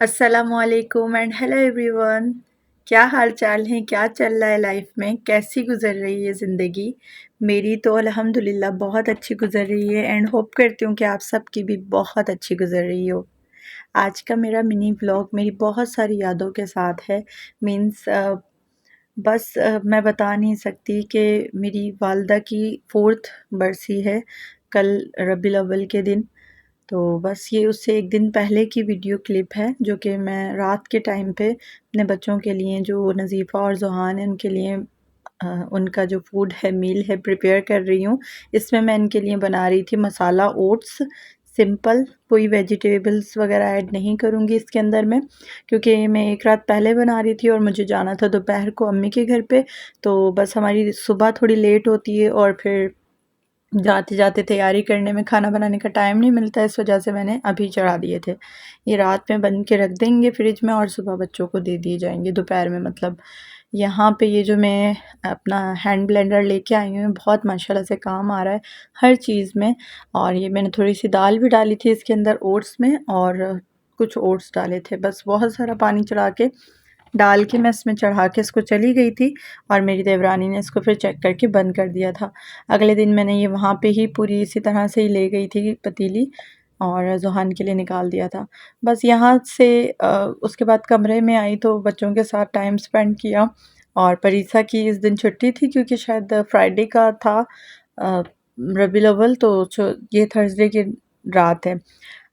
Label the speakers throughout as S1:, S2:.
S1: अस्सलामुअलैकुम and hello everyone. क्या हाल चाल है, क्या चल रहा है लाइफ में, कैसी गुजर रही है ज़िंदगी। मेरी तो अल्हम्दुलिल्लाह बहुत अच्छी गुजर रही है एंड होप करती हूँ कि आप सबकी भी बहुत अच्छी गुजर रही हो। आज का मेरा मिनी व्लॉग मेरी बहुत सारी यादों के साथ है। मीन्स बस मैं बता नहीं सकती कि मेरी वालदा की 4th बरसी है कल, रबीउल अव्वल के दिन। तो बस ये उससे एक दिन पहले की वीडियो क्लिप है जो कि मैं रात के टाइम पे अपने बच्चों के लिए, जो नज़ीफ़ा और ज़ुहान हैं उनके लिए उनका जो फूड है, मील है, प्रिपेयर कर रही हूँ। इसमें मैं इनके लिए बना रही थी मसाला ओट्स, सिंपल, कोई वेजिटेबल्स वगैरह ऐड नहीं करूँगी इसके अंदर मैं, क्योंकि मैं एक रात पहले बना रही थी और मुझे जाना था दोपहर को अम्मी के घर पे। तो बस हमारी सुबह थोड़ी लेट होती है और फिर जाते-जाते तैयारी करने में, खाना बनाने का टाइम नहीं मिलता, इस वजह से मैंने अभी चढ़ा दिए थे। ये रात में बन के रख देंगे फ्रिज में और सुबह बच्चों को दे दिए जाएँगे दोपहर में मतलब। यहाँ पे ये जो मैं अपना हैंड ब्लेंडर लेके आई हूँ, बहुत माशाल्लाह से काम आ रहा है हर चीज़ में। और ये मैंने थोड़ी-सी दाल भी डाली थी इसके अंदर ओट्स में और कुछ ओट्स डाले थे। बस बहुत सारा पानी चढ़ा के डाल के मैं इसमें चढ़ा के इसको चली गई थी और मेरी देवरानी ने इसको फिर चेक करके बंद कर दिया था। अगले दिन मैंने ये वहाँ पे ही पूरी इसी तरह से ही ले गई थी पतीली और ज़ुहान के लिए निकाल दिया था। बस यहाँ से उसके बाद कमरे में आई तो बच्चों के साथ टाइम स्पेंड किया। और परीक्षा की इस दिन छुट्टी थी क्योंकि शायद फ्राइडे का था रबीउल अव्वल, तो ये थर्सडे की रात है।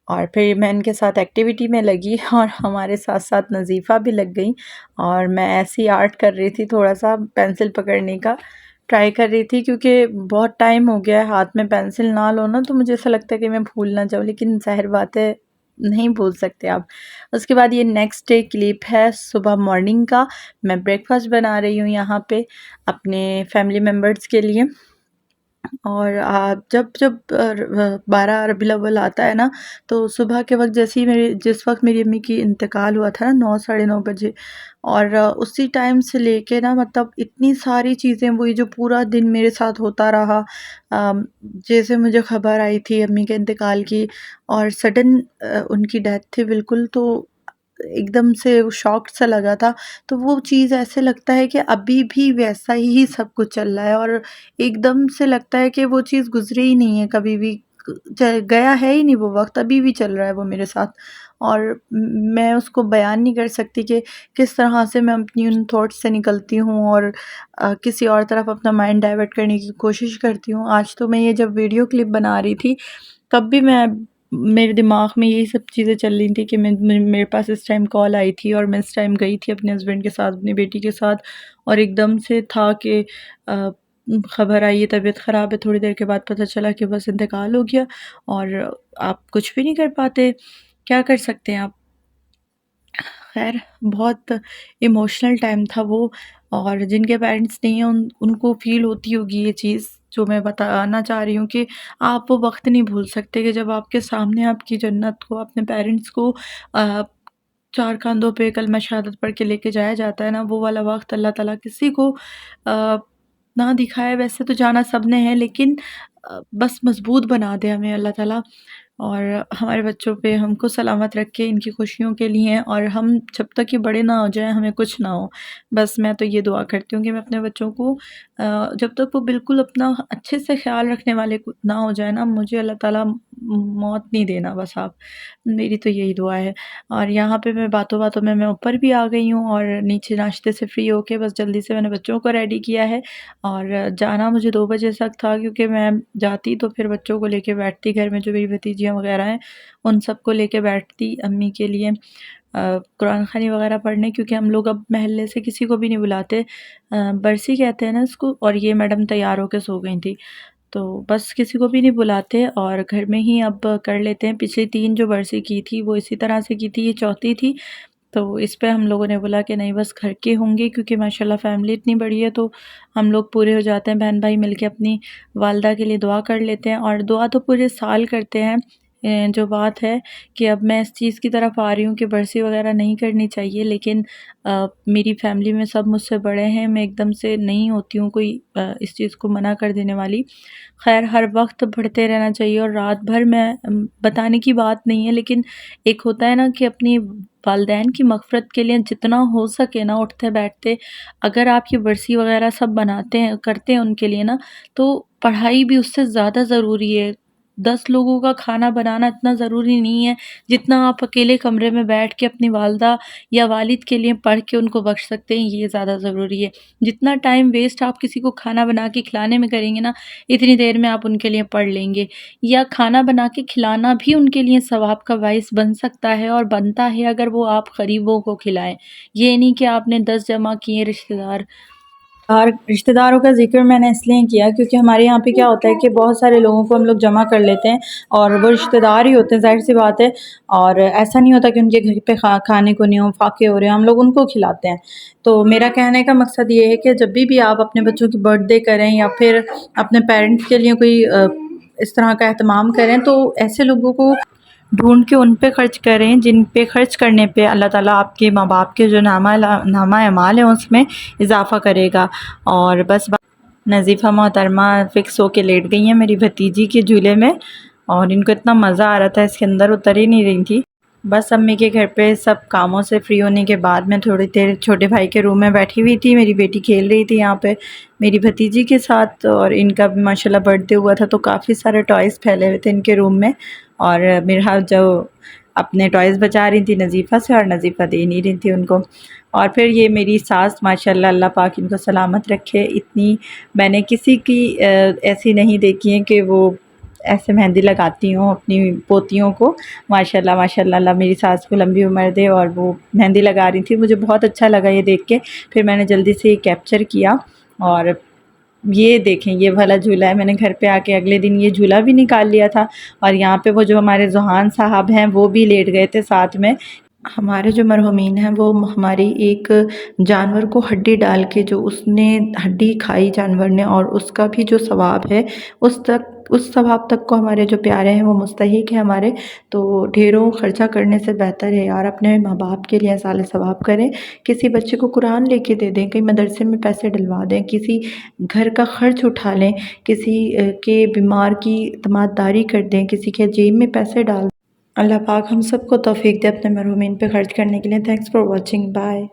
S1: और फिर मैं इनके साथ एक्टिविटी में लगी और हमारे साथ साथ नज़ीफ़ा भी लग गई। और मैं ऐसी आर्ट कर रही थी, थोड़ा सा पेंसिल पकड़ने का ट्राई कर रही थी, क्योंकि बहुत टाइम हो गया है हाथ में पेंसिल ना लो ना, तो मुझे ऐसा लगता है कि मैं भूल ना जाऊँ, लेकिन ज़ाहिर बात है नहीं भूल सकते आप। उसके बाद ये नेक्स्ट डे क्लिप है सुबह मॉर्निंग का। मैं ब्रेकफास्ट बना रही हूँ यहाँ पे अपने फैमिली मेम्बर्स के लिए। और जब जब 12 रबीउल अव्वल आता है ना, तो सुबह के वक़्त जैसे ही मेरी जिस वक़्त मेरी अम्मी की इंतकाल हुआ था ना, 9 साढ़े 9 बजे, और उसी टाइम से लेके ना मतलब इतनी सारी चीज़ें, वो ये जो पूरा दिन मेरे साथ होता रहा। जैसे मुझे ख़बर आई थी अम्मी के इंतकाल की और सडन उनकी डेथ थी बिल्कुल, तो एकदम से वो शॉक सा लगा था। तो वो चीज़ ऐसे लगता है कि अभी भी वैसा ही सब कुछ चल रहा है और एकदम से लगता है कि वो चीज़ गुज़री ही नहीं है कभी भी, गया है ही नहीं वो वक़्त, अभी भी चल रहा है वो मेरे साथ। और मैं उसको बयान नहीं कर सकती कि किस तरह से मैं अपनी उन थॉट्स से निकलती हूँ और किसी और तरफ अपना माइंड डाइवर्ट करने की कोशिश करती हूँ। आज तो मैं ये जब वीडियो क्लिप बना रही थी, तब भी मेरे दिमाग में यही सब चीज़ें चल रही थी कि मेरे पास इस टाइम कॉल आई थी और मैं इस टाइम गई थी अपने हस्बैंड के साथ, अपनी बेटी के साथ। और एकदम से था कि ख़बर आई है तबीयत ख़राब है, थोड़ी देर के बाद पता चला कि बस इंतकाल हो गया। और आप कुछ भी नहीं कर पाते, क्या कर सकते हैं आप। ख़ैर, बहुत इमोशनल टाइम था वो। और जिनके पेरेंट्स नहीं हैं उनको फ़ील होती होगी ये चीज़ जो मैं बताना चाह रही हूँ, कि आप वो वक़्त नहीं भूल सकते कि जब आपके सामने आपकी जन्नत को, अपने पेरेंट्स को अ, 4 कंधों पे कलमा शहादत पढ़ के लेके जाया जाता है ना, वो वाला वक़्त अल्लाह ताला किसी को ना दिखाए। वैसे तो जाना सबने है, लेकिन बस मज़बूत बना दे हमें अल्लाह ताला, और हमारे बच्चों पे हमको सलामत रखे इनकी खुशियों के लिए। और हम जब तक ये बड़े ना हो जाएँ, हमें कुछ ना हो। बस मैं तो ये दुआ करती हूँ कि मैं अपने बच्चों को जब तक वो बिल्कुल अपना अच्छे से ख़्याल रखने वाले ना हो जाए ना, मुझे अल्लाह ताला मौत नहीं देना बस आप। मेरी तो यही दुआ है। और यहाँ पे मैं बातों-बातों में मैं ऊपर भी आ गई हूँ और नीचे नाश्ते से फ्री होके बस जल्दी से मैंने बच्चों को रेडी किया है। और जाना मुझे 2 बजे तक था, क्योंकि मैं जाती तो फिर बच्चों को लेके बैठती, घर में जो मेरी भतीजियाँ वग़ैरह हैं, उन सबको लेके बैठती अम्मी के लिए कुरान ख़ानी वग़ैरह पढ़ने, क्योंकि हम लोग अब महल्ले से किसी को भी नहीं बुलाते। बरसी कहते हैं ना इसको। और ये मैडम तैयार होके सो गई थी, तो बस किसी को भी नहीं बुलाते और घर में ही अब कर लेते हैं। पिछली 3 जो बरसी की थी वो इसी तरह से की थी, ये चौथी थी। तो इस पे हम लोगों ने बोला कि नहीं, बस घर के होंगे, क्योंकि माशाल्लाह फ़ैमिली इतनी बड़ी है, तो हम लोग पूरे हो जाते हैं, बहन-भाई मिलके अपनी वालदा के लिए दुआ कर लेते हैं। और दुआ तो पूरे साल करते हैं। जो बात है कि अब मैं इस चीज़ की तरफ आ रही हूँ कि बरसी वग़ैरह नहीं करनी चाहिए, लेकिन मेरी फ़ैमिली में सब मुझसे बड़े हैं, मैं एकदम से नहीं होती हूँ कोई इस चीज़ को मना कर देने वाली। ख़ैर, हर वक़्त पढ़ते रहना चाहिए और रात भर मैं बताने की बात नहीं है, लेकिन एक होता है ना कि अपनी वालिदैन की मग़फ़िरत के लिए जितना हो सके ना उठते बैठते अगर आप ये बरसी वग़ैरह सब बनाते हैं करते हैं उनके लिए ना, तो पढ़ाई भी उससे ज़्यादा ज़रूरी है। 10 लोगों का खाना बनाना इतना ज़रूरी नहीं है, जितना आप अकेले कमरे में बैठ के अपनी वालिदा या वालिद के लिए पढ़ के उनको बख्श सकते हैं, ये ज़्यादा ज़रूरी है। जितना टाइम वेस्ट आप किसी को खाना बना के खिलाने में करेंगे ना, इतनी देर में आप उनके लिए पढ़ लेंगे। या खाना बना के खिलाना भी उनके लिए सवाब का बाइस बन सकता है और बनता है अगर वो आप गरीबों को खिलाएँ। ये नहीं कि आपने 10 जमा किए रिश्तेदार और रिश्तेदारों का ज़िक्र मैंने इसलिए किया क्योंकि हमारे यहाँ पे क्या होता है कि बहुत सारे लोगों को हम लोग जमा कर लेते हैं और वो रिश्तेदार ही होते हैं, ज़ाहिर सी बात है। और ऐसा नहीं होता कि उनके घर पे खाने को नहीं हो, फाके हो रहे हैं, हम लोग उनको खिलाते हैं। तो मेरा कहने का मकसद ये है कि जब भी आप अपने बच्चों की बर्थडे करें या फिर अपने पेरेंट्स के लिए कोई इस तरह का एहतमाम करें, तो ऐसे लोगों को ढूँढ के उन पे ख़र्च करें जिन पे ख़र्च करने पे अल्लाह ताला आपके माँ-बाप के जो नामा अमाल है उसमें इज़ाफ़ा करेगा। और बस नज़ीफ़ा मोहतरमा फ़िक्स होके लेट गई हैं मेरी भतीजी के झूले में और इनको इतना मज़ा आ रहा था इसके अंदर उतर ही नहीं रही थी। बस अम्मी के घर पे सब कामों से फ्री होने के बाद मैं थोड़ी देर छोटे भाई के रूम में बैठी हुई थी। मेरी बेटी खेल रही थी यहाँ पे मेरी भतीजी के साथ और इनका भी माशाल्लाह बर्थडे हुआ था तो काफ़ी सारे टॉयज़ फैले हुए थे इनके रूम में। और मेरा जो अपने टॉयज़ बचा रही थी नज़ीफ़ा से और नज़ीफ़ा दे नहीं रही थी उनको। और फिर ये मेरी सास माशाल्लाह अल्लाह पाक इनको सलामत रखे, इतनी मैंने किसी की ऐसी नहीं देखी है कि वो ऐसे मेहंदी लगाती हूँ अपनी पोतियों को। माशाल्लाह माशाल्लाह अल्लाह मेरी सास को लंबी उम्र दे। और वो मेहंदी लगा रही थी, मुझे बहुत अच्छा लगा ये देख के। फिर मैंने जल्दी से कैप्चर किया और ये देखें ये वाला झूला है, मैंने घर पे आके अगले दिन ये झूला भी निकाल लिया था। और यहाँ पे वो जो हमारे ज़ुहान साहब हैं वो भी लेट गए थे साथ में। हमारे जो मरहूमीन हैं वो हमारी एक जानवर को हड्डी डाल के जो उसने हड्डी खाई जानवर ने और उसका भी जो सवाब है उस सवाब तक को हमारे जो प्यारे हैं वो मुस्तहिक है हमारे। तो ढेरों ख़र्चा करने से बेहतर है यार अपने माँ बाप के लिए साले सवाब करें। किसी बच्चे को कुरान लेके दे दें, कहीं मदरसे में पैसे डलवा दें, किसी घर का ख़र्च उठा लें, किसी के बीमार की तमाददारी कर दें, किसी के जेब में पैसे डाल। अल्लाह पाक हम सबको तौफ़ीक दे अपने मरहूमीन पे ख़र्च करने के लिए। Thanks for watching, bye.